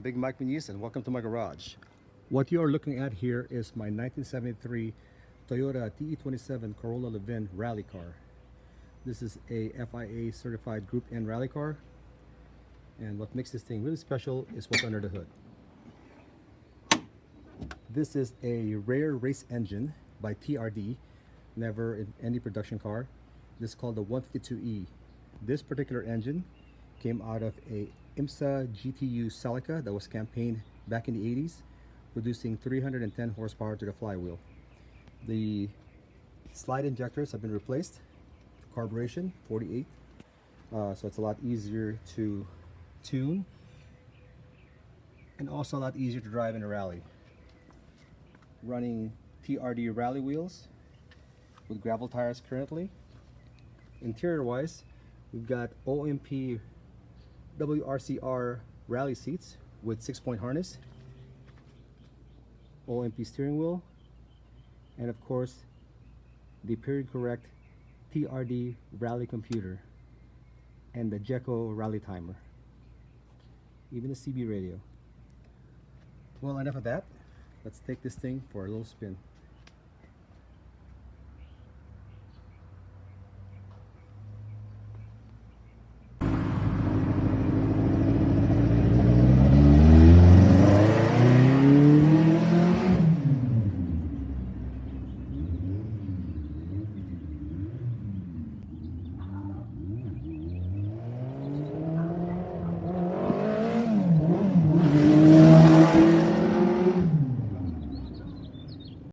Big Mike Muniz, and welcome to my garage. What you are looking at here is my 1973 Toyota TE27 Corolla Levin rally car. This is a FIA certified Group N rally car, and what makes this thing really special is what's under the hood. This is a rare race engine by TRD, never in any production car. This is called the 152E. This particular engine came out of a IMSA GTU Celica that was campaigned back in the 80s, producing 310 horsepower to the flywheel. The slide injectors have been replaced. Carburation 48, so it's a lot easier to tune and also a lot easier to drive in a rally. Running TRD rally wheels with gravel tires currently. Interior wise, we've got OMP WRCR rally seats with 6-point harness, OMP steering wheel, and of course the period correct TRD rally computer and the Jeco rally timer, even a CB radio. Well, enough of that. Let's take this thing for a little spin.